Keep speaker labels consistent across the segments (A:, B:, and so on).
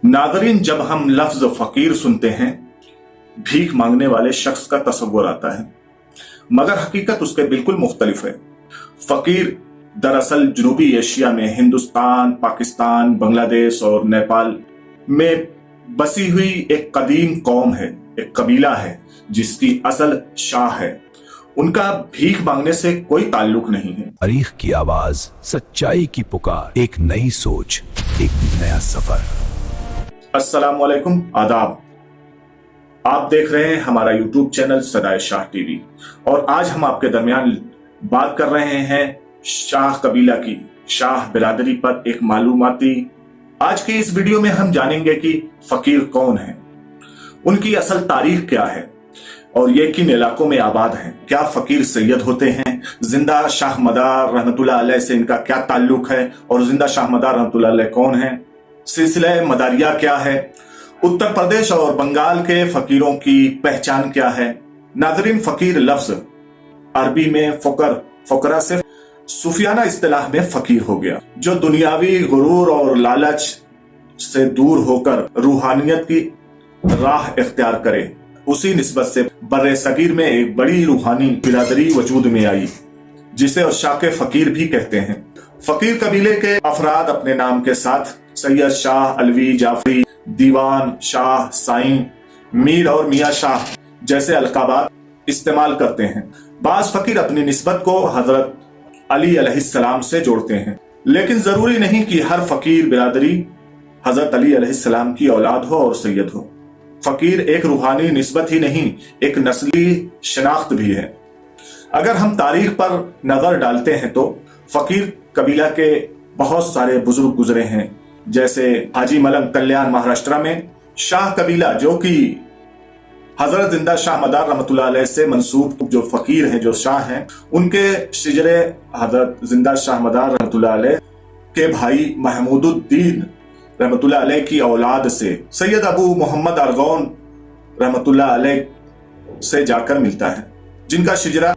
A: नाज़रीन, जब हम लफ्ज फकीर सुनते हैं भीख मांगने वाले शख्स का तस्वुर आता है, मगर हकीकत उसके बिल्कुल मुख्तलिफ है। फकीर दरअसल जनूबी एशिया में हिंदुस्तान, पाकिस्तान, बांग्लादेश और नेपाल में बसी हुई एक कदीम कौम है, एक कबीला है जिसकी असल शाह है। उनका भीख मांगने से कोई ताल्लुक नहीं है।
B: तारीख की आवाज, सच्चाई की पुकार, एक नई सोच, एक नया सफर।
A: अस्सलाम वालेकुम, आदाब। आप देख रहे हैं हमारा यूट्यूब चैनल सदाए शाह टीवी और आज हम आपके दरमियान बात कर रहे हैं शाह कबीला की, शाह बिरादरी पर एक मालूमाती। आज की इस वीडियो में हम जानेंगे कि फकीर कौन है, उनकी असल तारीख क्या है और ये किन इलाकों में आबाद हैं। क्या फकीर सैयद होते हैं? जिंदा शाह मदार रहमतुल्लाह अलैह से इनका क्या ताल्लुक है और जिंदा शाह मदार रहमतुल्लाह अलैह कौन है? सिलसिला मदारिया क्या है? उत्तर प्रदेश और बंगाल के फकीरों की पहचान क्या है? नाज़रीन, फकीर लफ्ज अरबी में फकरा से सूफियाना इस्तिलाह में फकीर हो गया, जो दुनियावी गुरूर और लालच से दूर होकर रूहानियत की राह इख्तियार करे। उसी निस्बत से बर्रे सगीर में एक बड़ी रूहानी बिरादरी वजूद में आई, जिसे उशाके फकीर भी कहते हैं। फकीर कबीले के अफराद अपने नाम के साथ सैयद, शाह, अलवी, जाफरी, दीवान, शाह, साईं, मीर और मियाँ शाह जैसे अलकाबात इस्तेमाल करते हैं। बाज फकीर अपनी निस्बत को हजरत अली अलैहिस्सलाम से जोड़ते हैं, लेकिन जरूरी नहीं कि हर फकीर बिरादरी हजरत अली अलैहिस्सलाम की औलाद हो और सैयद हो। फकीर एक रूहानी निस्बत ही नहीं, एक नस्ली शनाख्त भी है। अगर हम तारीख पर नजर डालते हैं तो फकीर कबीला के बहुत सारे बुजुर्ग गुजरे हैं, जैसे हाजी मलंग कल्याण महाराष्ट्र में शाह कबीला, जो कि हजरत जिंदा शाह मदार रहमतुल्लाह अलैह से मंसूब जो फकीर हैं, जो शाह हैं, उनके शिजरे हजरत जिंदा शाह मदार रहमतुल्लाह अलैह के भाई महमूदुद्दीन रहमतुल्लाह अलैह की औलाद से सैयद अबू मोहम्मद अरगौन रहमतुल्लाह अलैह से जाकर मिलता है, जिनका शिजरा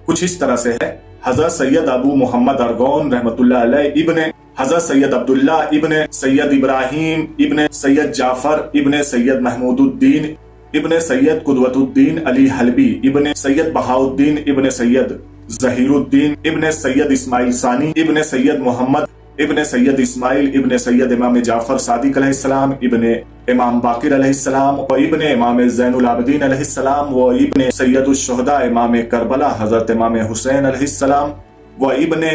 A: कुछ इस तरह से है। हजरत सैयद अबू मोहम्मद अरगौन रहमतुल्लाह अलैह इब्ने हजरत सैयद अब्दुल्ला इब्ने सैयद इब्राहिम इब्ने सैयद जाफर इब्ने सैयद महमूदुद्दीन इब्ने सैयद कुदवतुद्दीन अली हलबी इब्ने सैयद बहाउद्दीन इब्ने सैयद जहीरुद्दीन इब्ने सैयद इस्माइल सानी इब्ने सैयद मोहम्मद इब्ने सैयद इस्माइल इब्ने सैयद इमाम जाफर सादिक अलैहिस्सलाम इब्ने इमाम बाकिर अलैहिस्सलाम व इब्ने इमाम ज़ैनुल आबिदीन अलैहिस्सलाम व इब्ने सैयदुश शुहदा इमाम करबला हजरत इमाम हुसैन अलैहिस्सलाम व इब्ने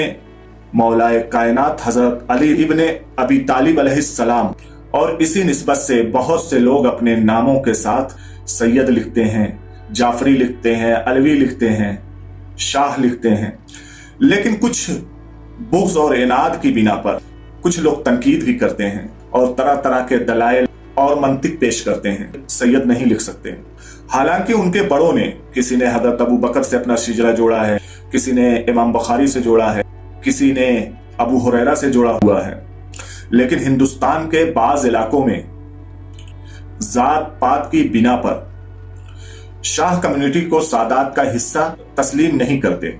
A: मौलाए कायनात हजरत अली इब्ने अबी तालिब अलैहिस्सलाम। और इसी निस्बत से बहुत से लोग अपने नामों के साथ सैयद लिखते हैं, जाफरी लिखते हैं, अलवी लिखते हैं, शाह लिखते हैं। लेकिन कुछ बुग़्ज़ और इनाद की बिना पर कुछ लोग तनकीद भी करते हैं और तरह तरह के दलाइल और मंतिक पेश करते हैं, सैयद नहीं लिख सकते। हालांकि उनके बड़ों ने, किसी ने हजरत अबू बकर से अपना शिजरा जोड़ा है, किसी ने इमाम बुखारी से जोड़ा है, किसी ने अबू हुरैरा से जोड़ा हुआ है। लेकिन हिंदुस्तान के बाज इलाकों में जात पात की बिना पर शाह कम्युनिटी को सादात का हिस्सा तस्लीम नहीं करते।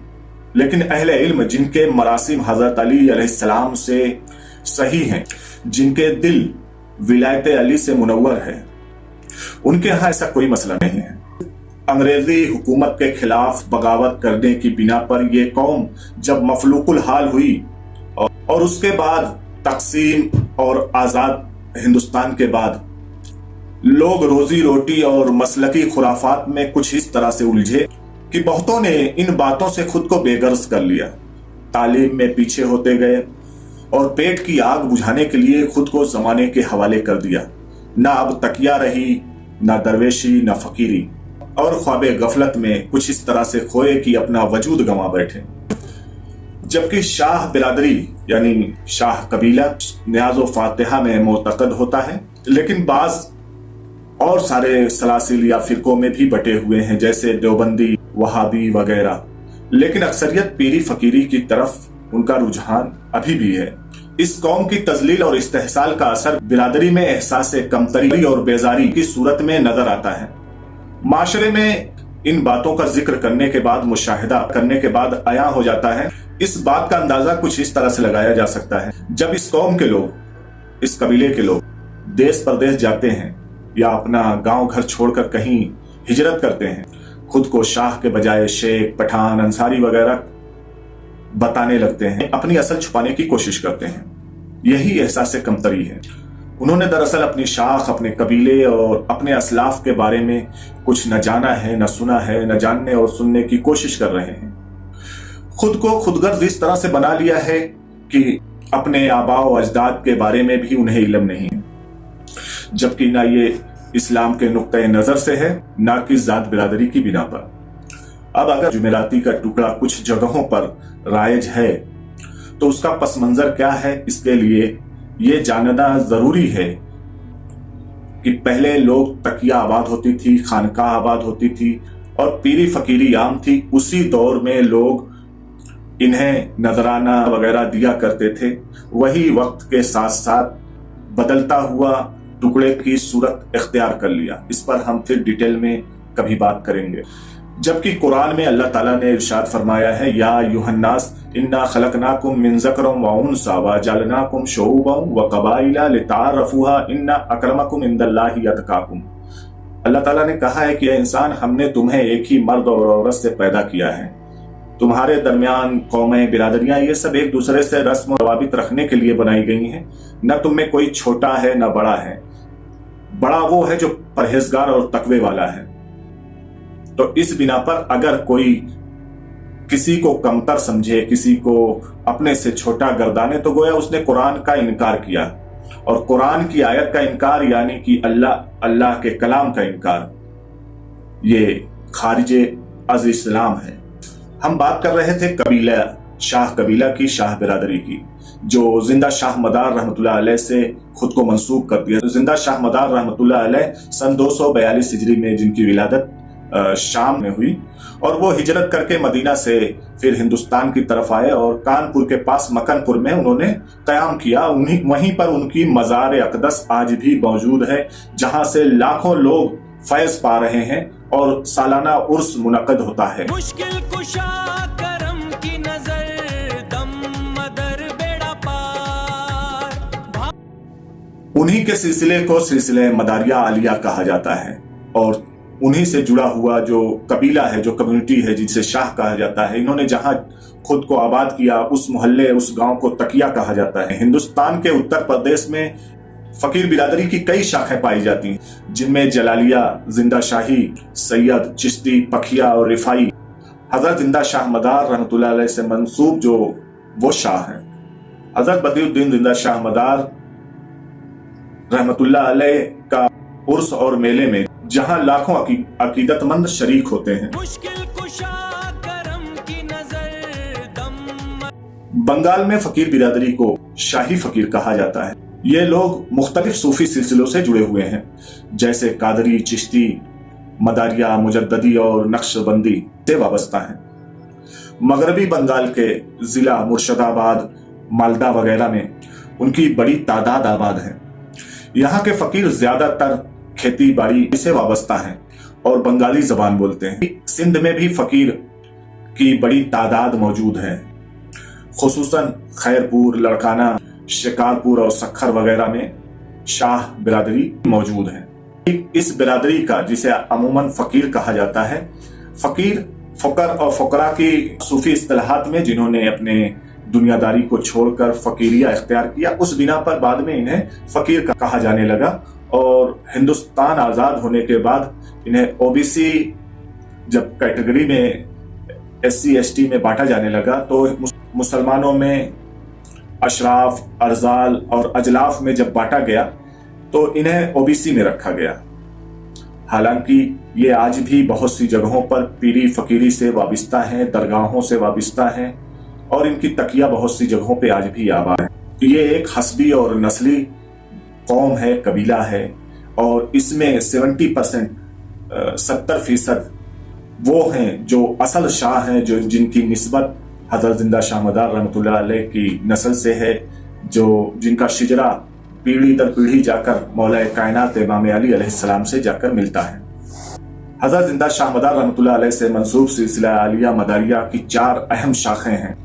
A: लेकिन अहले इल्म, जिनके मरासिम हजरत अली अलैहिस्सलाम से सही हैं, जिनके दिल विलायत अली से मुनव्वर है, उनके यहाँ ऐसा कोई मसला नहीं है। अंग्रेजी हुकूमत के खिलाफ बगावत करने की बिना पर यह कौम जब मफलूकुल हाल हुई और उसके बाद तकसीम और आजाद हिंदुस्तान के बाद लोग रोजी रोटी और मसलकी खुराफात में कुछ इस तरह से उलझे कि बहुतों ने इन बातों से खुद को बेगर्ज कर लिया, तालीम में पीछे होते गए और पेट की आग बुझाने के लिए खुद को जमाने के हवाले कर दिया। ना अब तकिया रही, ना दरवेशी, ना फकीरी, और ख्वाबे गफलत में कुछ इस तरह से खोए कि अपना वजूद गंवा बैठे। जबकि शाह बिरादरी यानी शाह कबीला न्याज़ो फातिहा में मोतकद होता है, लेकिन बाज और सारे सलासिल या फिरकों में भी बटे हुए हैं, जैसे देवबंदी, वहाबी वगैरह। लेकिन अक्सरियत पीरी फकीरी की तरफ उनका रुझान अभी भी है। इस कौम की तजलील और इस्तेहसाल का असर बिरादरी में एहसास कमतरी और बेजारी की सूरत में नजर आता है। माशरे में इन बातों का जिक्र करने के बाद, मुशाहिदा करने के बाद आया हो जाता है। इस बात का अंदाजा कुछ इस तरह से लगाया जा सकता है, जब इस कौम के लोग, इस कबीले के लोग देश परदेश जाते हैं या अपना गांव घर छोड़कर कहीं हिजरत करते हैं, खुद को शाह के बजाय शेख, पठान, अंसारी वगैरह बताने लगते हैं, अपनी असल छुपाने की कोशिश करते हैं। यही एहसास कमतरी है। उन्होंने दरअसल अपनी शाख, अपने कबीले और अपने असलाफ के बारे में कुछ न जाना है, न सुना है, न जानने और सुनने की कोशिश कर रहे हैं। खुद को खुदगर्ज इस तरह से बना लिया है कि अपने आबाओ अजदाद के बारे में भी उन्हें इल्म नहीं है, जबकि ना ये इस्लाम के नुक्ते नजर से है, ना कि जात बिरादरी की बिना पर। अब अगर जुमेराती का टुकड़ा कुछ जगहों पर राइज है तो उसका पस मंजर क्या है, इसके लिए ये जानना जरूरी है कि पहले लोग तकिया आबाद होती थी, खानकाह आबाद होती थी और पीरी फकीरी आम थी। उसी दौर में लोग इन्हें नजराना वगैरह दिया करते थे। वही वक्त के साथ साथ बदलता हुआ टुकड़े की सूरत इख्तियार कर लिया। इस पर हम फिर डिटेल में कभी बात करेंगे। जबकि कुरान में अल्लाह ताला ने इरशाद फरमाया है, या युहन्नास इन्ना खलकनाकुम मिन ज़करिन व उन्सा व जअलनाकुम शुऊबन व क़बाइला लिताअरफ़ूहा इन्ना अक्रमकुम इंदल्लाहि अतकाकुम। अल्लाह ताला ने कहा है कि इंसान, हमने तुम्हें एक ही मर्द और औरत से पैदा किया है। तुम्हारे दरमियान कौमें, बिरादरियां, ये सब एक दूसरे से रस्म और रवाबित रखने के लिए बनाई गई हैं। न तुम में कोई छोटा है न बड़ा है। बड़ा वो है जो परहेजगार और तकवे वाला है। तो इस बिना पर अगर कोई किसी को कमतर समझे, किसी को अपने से छोटा गर्दाने, तो गोया उसने कुरान का इनकार किया। और कुरान की आयत का इनकार यानी कि अल्लाह के कलाम का इनकार, ये खारिजे अज इस्लाम है। हम बात कर रहे थे कबीला, शाह कबीला की, शाह बिरादरी की, जो जिंदा शाह मदार रहमतुल्लाह अलैह से खुद को मंसूब कर दिया। जिंदा शाह मदार रहमतुल्लाह अलैह सन 242 हिजरी में जिनकी विलादत शाम में हुई और वो हिजरत करके मदीना से फिर हिंदुस्तान की तरफ आए और कानपुर के पास मकनपुर में उन्होंने क़याम किया। वहीं पर उनकी मज़ार अक़दस आज भी मौजूद है, जहां से लाखों लोग फैज पा रहे हैं और सालाना उर्स मुनक़द होता है।
C: मुश्किल कुशा करम की नजर, दम मदर बेड़ा पार।
A: उन्हीं के सिलसिले को सिलसिले मदारिया आलिया कहा जाता है और उन्हीं से जुड़ा हुआ जो कबीला है, जो कम्युनिटी है, जिसे शाह कहा जाता है, इन्होंने जहां खुद को आबाद किया उस मोहल्ले, उस गांव को तकिया कहा जाता है। हिंदुस्तान के उत्तर प्रदेश में फकीर बिरादरी की कई शाखें पाई जाती हैं, जिनमें जलालिया, जिंदा शाही, सैयद, चिश्ती, पखिया और रिफाई। हजरत जिंदा शाह मदार रहमतुल्लाह अलैह से मंसूब जो वो शाह हैं, हजरत बदियुद्दीन जिंदा शाह मदार रहमतुल्लाह अलैह का उर्स और मेले में जहां लाखों अकीदतमंद शरीक होते हैं।
C: मुश्किल कुशा करम की नजर, दम।
A: बंगाल में फकीर बिरादरी को शाही फकीर कहा जाता है। ये लोग मुख्तलिफ सूफी सिलसिलों से जुड़े हुए हैं, जैसे कादरी, चिश्ती, मदारिया, मुजद्ददी और नक्शबंदी से वाबस्ता हैं। मगरबी बंगाल के जिला मुर्शिदाबाद, मालदा वगैरह में उनकी बड़ी तादाद आबाद है। यहाँ के फकीर ज्यादातर खेती बाड़ी से वाबस्ता हैं और बंगाली जबान बोलते हैं। सिंध में भी फकीर की बड़ी तादाद मौजूद है, खुसूसन खैरपुर, लड़काना, शिकारपुर और सखर वगैरह में शाह बिरादरी मौजूद है। इस बिरादरी का, जिसे अमूमन फकीर कहा जाता है, फकीर फकर और फकरा की सूफी इस्तिलाहात में जिन्होंने अपने दुनियादारी को छोड़कर फकीरिया इख्तियार किया, उस बिना पर बाद में इन्हें फकीर कहा जाने लगा। और हिंदुस्तान आज़ाद होने के बाद इन्हें ओबीसी जब कैटेगरी में SC ST में बांटा जाने लगा, तो मुसलमानों में अशराफ, अर्जाल और अजलाफ में जब बांटा गया तो इन्हें ओबीसी में रखा गया। हालांकि ये आज भी बहुत सी जगहों पर पीरी फकीरी से वाबिस्ता हैं, दरगाहों से वाबिस्ता हैं और इनकी तकिया बहुत सी जगहों पे आज भी आबाद है। ये एक हस्बी और नस्ली कौम है, कबीला है और इसमें 70% वो हैं जो असल शाह हैं, जो जिनकी निस्बत हजरत जिंदा शाह मदार रहमतुल्लाह अलैह की नस्ल से है, जिनका शिजरा पीढ़ी दर पीढ़ी जाकर मौला कायनात इमाम अली अलैहिस्सलाम से जाकर मिलता है। हजरत जिंदा शाह मदार रहमतुल्लाह अलैह से मंसूब सिलसिला आलिया मदारिया की 4 अहम शाखें हैं।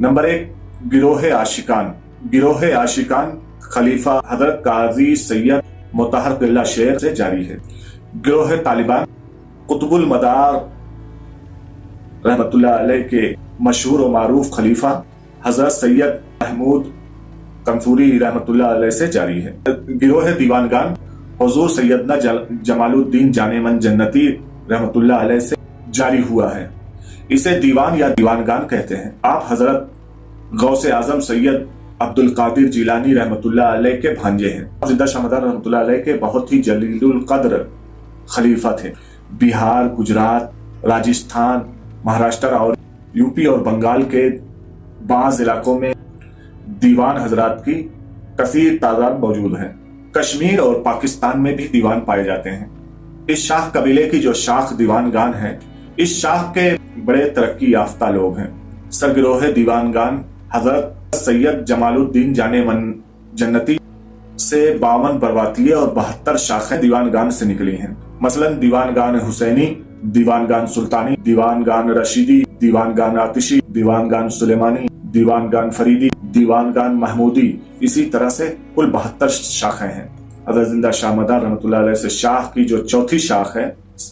A: नंबर 1, गिरोह आशिकान। गिरोह आशिकान खलीफा हजरत काजी सैयद मुतहर बिल्ला शेर से जारी है। गिरोह तालिबान कुतुबुल मदार रहमतुल्लाह अलैह के मशहूर और मारूफ खलीफा हजरत सैयद महमूद कंसूरी रहमतुल्लाह अलैह से जारी है। गिरोह दीवानगान हुजूर सैयदना जमालुद्दीन जानेमन जन्नती रहमतुल्लाह अलैह से जारी हुआ है। इसे दीवान या दीवानगान कहते हैं। आप हजरत गौसे आजम सैयद अब्दुल कादिर जिलानी रहमतुल्लाह अलैह के भांजे हैं। जिंदा शाहमदार रहमतुल्लाह अलैह के बहुत ही जलीलुल कद्र खलीफा थे। बिहार, गुजरात, राजस्थान, महाराष्ट्र और यूपी और बंगाल के बाज़ इलाकों में दीवान हजरात की कसीर तादाद मौजूद है। कश्मीर और पाकिस्तान में भी दीवान पाए जाते हैं। इस शाह कबीले की जो शाख दीवानगान है, इस शाख के बड़े तरक्की याफ्ता लोग हैं। सरगिरोह दीवानगान हजरत सैयद जमालुद्दीन जानेमन जन्नती से 52 बरवातिये और 72 शाखें दीवानगान से निकली हैं। मसलन दीवानगान हुसैनी, दीवानगान सुल्तानी, दीवानगान रशीदी, दीवानगान आतिशी, दीवानगान सुलेमानी, दीवानगान फरीदी, दीवानगान महमूदी, इसी तरह से कुल 72 शाखें हैं। हजरत जिंदा शाहमदार रहमतुल्लाह अलैह से शाख की जो चौथी शाख है,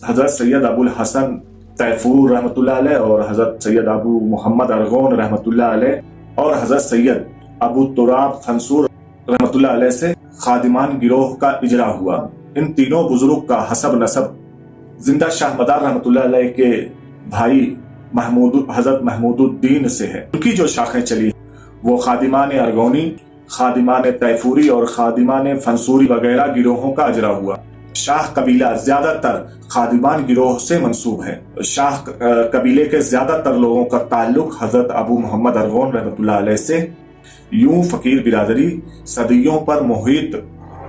A: हजरत सैयद अबुल हसन तैफूर रहमतुल्लाह अलैह और हजरत सैयद अबू मोहम्मद अरगोन रहमतुल्लाह अलैह और हजरत सैयद अबू तुराब फंसूर रहमतुल्लाह अलैह से खादिमान गिरोह का इजरा हुआ। इन तीनों बुजुर्ग का हसब नसब जिंदा शाहमदार रहमतुल्लाह अलैह के भाई हजरत महमूदुद्दीन से है। उनकी जो शाखें चली वो खादिमान अरगोनी, खादिमान तैफूरी और खादिमान फंसूरी वगैरह गिरोहों का अजरा हुआ। शाह कबीला ज्यादातर खादिमान गिरोह से मंसूब है। शाह कबीले के ज्यादातर लोगों का ताल्लुक हजरत अबू मोहम्मद अरगोन रहमतुल्लाह अलैह से। यूं फकीर बिरादरी सदियों पर मुहित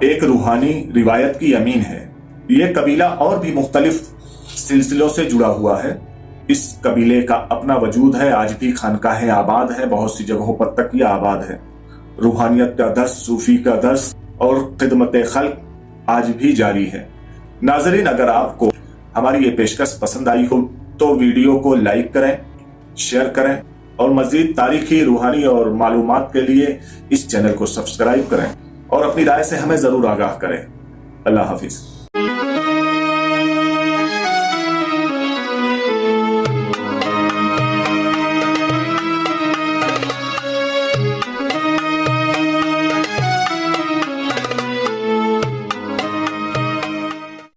A: एक रूहानी रिवायत की अमीन है। ये कबीला और भी मुख्तलिफ सिलसिलों से जुड़ा हुआ है। इस कबीले का अपना वजूद है। आज भी खानकाहें आबाद है, बहुत सी जगहों पर तकिया आबाद है। रूहानियत का दर्स, सूफी का दर्स और खिदमत खल्क आज भी जारी है। नाजरीन, अगर आपको हमारी ये पेशकश पसंद आई हो तो वीडियो को लाइक करें, शेयर करें और मजीद तारीखी, रूहानी और मालूमात के लिए इस चैनल को सब्सक्राइब करें और अपनी राय से हमें जरूर आगाह करें। अल्लाह हाफिज।